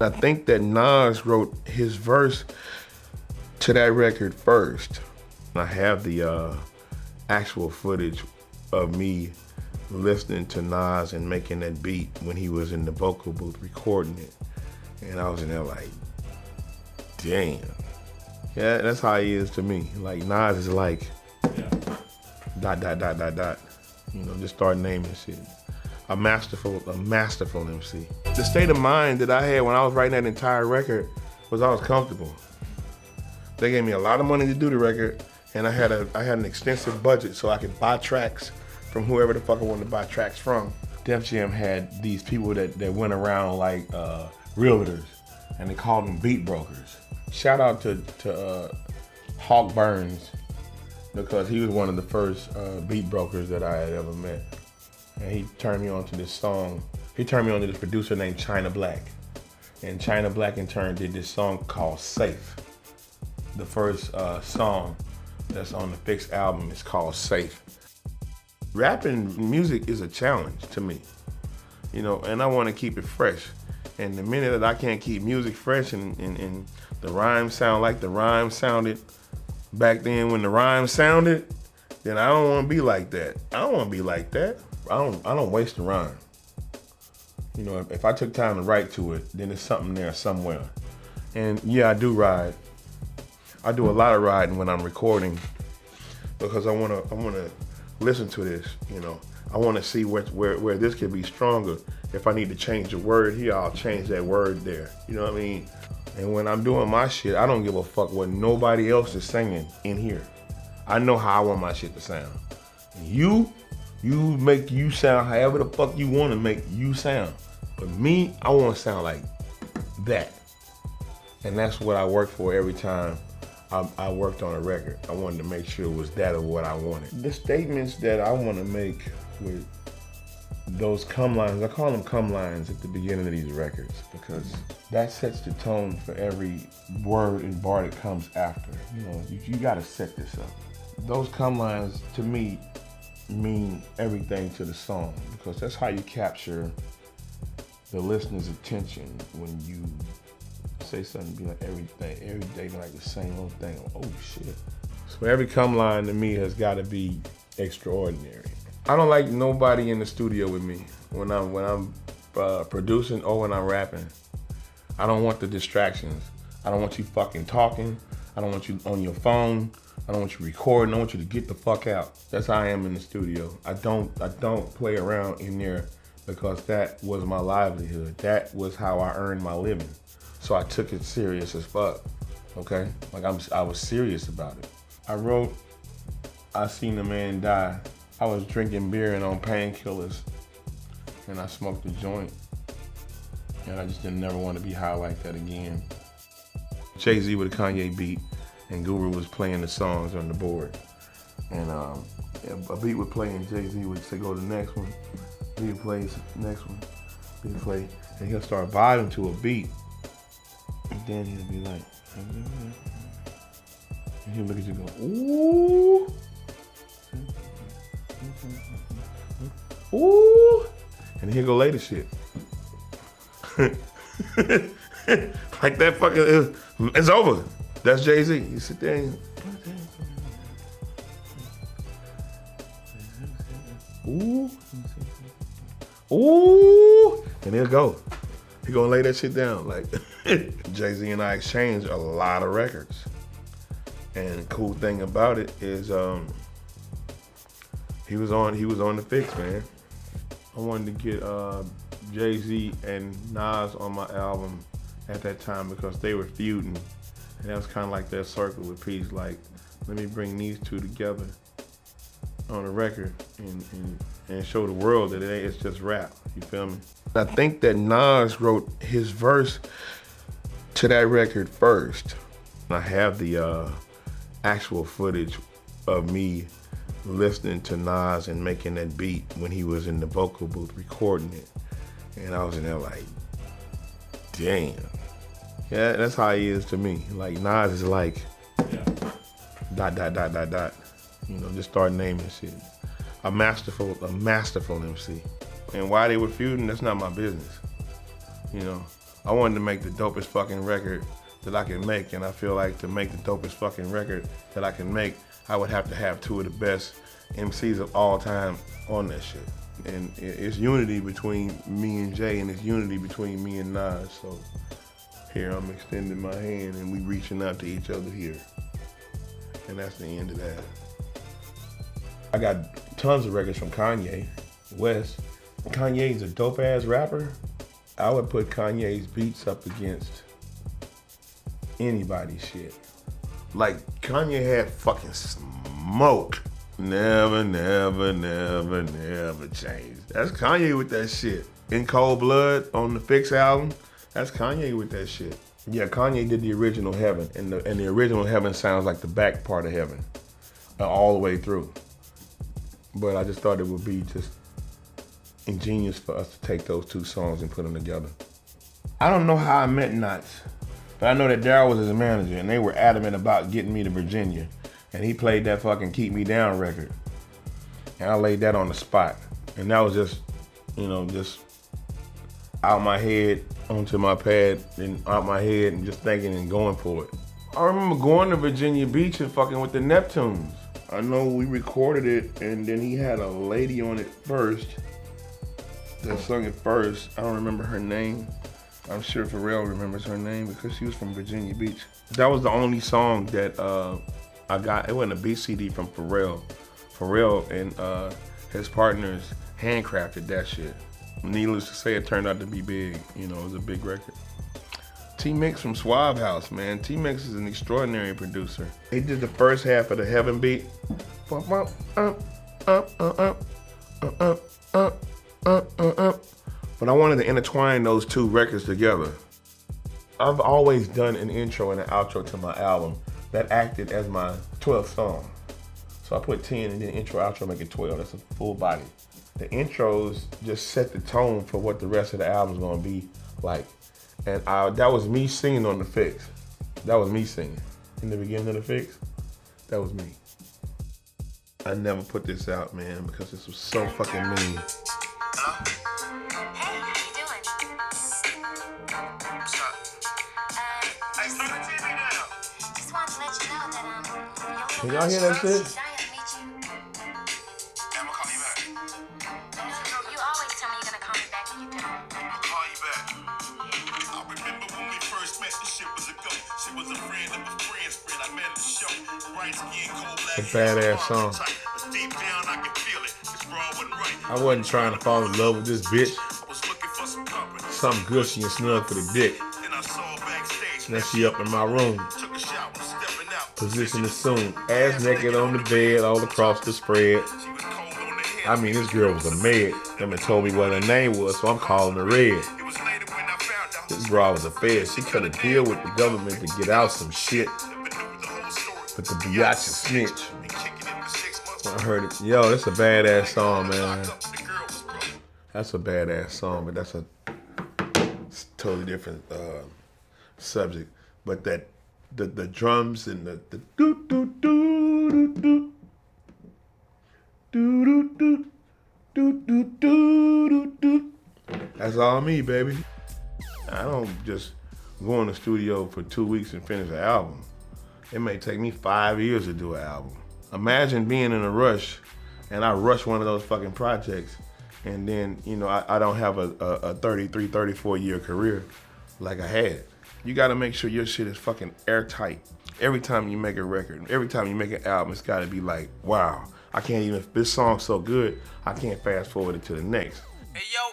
I think that Nas wrote his verse to that record first. I have the actual footage of me listening to Nas and making that beat when he was in the vocal booth recording it. And I was in there like, damn. Yeah, that's how he is to me. Like Nas is like, dot, dot, dot, dot, dot. You know, just start naming shit. A masterful MC. The state of mind that I had when I was writing that entire record was I was comfortable. They gave me a lot of money to do the record, and I had an extensive budget so I could buy tracks from whoever the fuck I wanted to buy tracks from. Def Jam had these people that went around like realtors, and they called them beat brokers. Shout out to Hawk Burns, because he was one of the first beat brokers that I had ever met. And he turned me on to this song. He turned me on to this producer named China Black. And China Black in turn did this song called Safe. The first song that's on the Fix album is called Safe. Rapping music is a challenge to me, you know, and I want to keep it fresh. And the minute that I can't keep music fresh and the rhymes sound like the rhyme sounded back then when the rhyme sounded, then I don't want to be like that. I don't want to be like that. I don't waste the rhyme. You know, if I took time to write to it, then there's something there somewhere. And yeah, I do ride. I do a lot of riding when I'm recording because I wanna listen to this, you know. I wanna see where this could be stronger. If I need to change a word here, I'll change that word there. You know what I mean? And when I'm doing my shit, I don't give a fuck what nobody else is singing in here. I know how I want my shit to sound. You make you sound however the fuck you wanna make you sound. But me, I wanna sound like that. And that's what I work for every time I worked on a record. I wanted to make sure it was that of what I wanted. The statements that I want to make with those come lines, I call them come lines at the beginning of these records because that sets the tone for every word and bar that comes after. You know, you gotta set this up. Those come lines to me mean everything to the song because that's how you capture the listener's attention when you say something be like every day be like the same old thing. Oh shit. So every come line to me has gotta be extraordinary. I don't like nobody in the studio with me when I'm producing or when I'm rapping. I don't want the distractions. I don't want you fucking talking. I don't want you on your phone. I don't want you recording. I want you to get the fuck out. That's how I am in the studio. I don't play around in there because that was my livelihood. That was how I earned my living. So I took it serious as fuck, okay? Like I was serious about it. I wrote, I Seen a Man Die. I was drinking beer and on painkillers, and I smoked a joint, and I just didn't never want to be high like that again. Jay-Z with a Kanye beat, and Guru was playing the songs on the board. And a beat would play, and Jay-Z would say, go to the next one. Beat plays, next one, beat play, and he'll start vibing to a beat. And then he'll be like, and he'll look at you and go, ooh, ooh, and he'll go lay the shit. Like that fucking, it's over. That's Jay-Z. You sit there and, ooh, ooh, and he'll go. He gonna lay that shit down. Like Jay-Z and I exchanged a lot of records. And the cool thing about it is he was on the Fix, man. I wanted to get Jay-Z and Nas on my album at that time because they were feuding. And that was kind of like that circle with Peace, like, let me bring these two together on a record and show the world that it's just rap, you feel me? I think that Nas wrote his verse to that record first. I have the actual footage of me listening to Nas and making that beat when he was in the vocal booth recording it. And I was in there like, damn. Yeah, that's how he is to me. Like Nas is like, dot, dot, dot, dot, dot. You know, just start naming shit. A masterful MC. And why they were feuding, that's not my business. You know, I wanted to make the dopest fucking record that I can make, and I feel like to make the dopest fucking record that I can make, I would have to have two of the best MCs of all time on that shit. And it's unity between me and Jay, and it's unity between me and Nas. So here I'm extending my hand and we reaching out to each other here. And that's the end of that. I got tons of records from Kanye West. Kanye's a dope ass rapper. I would put Kanye's beats up against anybody's shit. Like, Kanye had fucking smoke. Never, never, never, never change. That's Kanye with that shit. In Cold Blood on the Fix album, that's Kanye with that shit. Yeah, Kanye did the original Heaven, and the original Heaven sounds like the back part of Heaven, all the way through. But I just thought it would be just ingenious for us to take those two songs and put them together. I don't know how I met Knots, but I know that Daryl was his manager, and they were adamant about getting me to Virginia. And he played that fucking Keep Me Down record. And I laid that on the spot. And that was just, just out my head, onto my pad, and out my head, and just thinking and going for it. I remember going to Virginia Beach and fucking with the Neptunes. I know we recorded it, and then he had a lady on it first, that sung it first. I don't remember her name. I'm sure Pharrell remembers her name because she was from Virginia Beach. That was the only song that I got. It wasn't a beat CD from Pharrell. Pharrell and his partners handcrafted that shit. Needless to say, it turned out to be big. It was a big record. T-Mix from Suave House, man. T-Mix is an extraordinary producer. He did the first half of the Heaven beat. But I wanted to intertwine those two records together. I've always done an intro and an outro to my album that acted as my 12th song. So I put 10 and then intro, outro, make it 12. That's a full body. The intros just set the tone for what the rest of the album's gonna be like. And that was me singing on the Fix. That was me singing. In the beginning of the Fix, that was me. I never put this out, man, because this was so fucking mean. Can y'all hear that shit? I'm gonna call you back. You always tell me you're gonna call me back and you don't. I'll call you back. I remember when we first met, this shit was a go. She was a friend of a friend's friend. I met at the show. Bright skin, cold black. A badass song. But deep down, I can feel it. This broad wasn't right. I wasn't trying to fall in love with this bitch. I was looking for some company. Something gushy and snug for the dick. Then I saw her backstage. Now she up in my room. Took a shower, stepping out. Position assumed. Ass naked on the bed, all across the spread. I mean, this girl was a med. Them had told me what her name was, so I'm calling her Red. This girl was a fed. She cut a deal with the government to get out some shit. But the biatch snitch. When I heard it, yo, that's a badass song, man. That's a badass song, but that's a totally different subject. But that the drums and the doo doo doo doo doo. Do do do do do do do. That's all me, baby. I don't just go in the studio for 2 weeks and finish an album. It may take me 5 years to do an album. Imagine being in a rush, and I rush one of those fucking projects, and then I don't have a 33, 34 year career like I had. You gotta make sure your shit is fucking airtight. Every time you make a record, every time you make an album, it's gotta be like, wow. I can't even, this song's so good, I can't fast forward it to the next. Hey yo,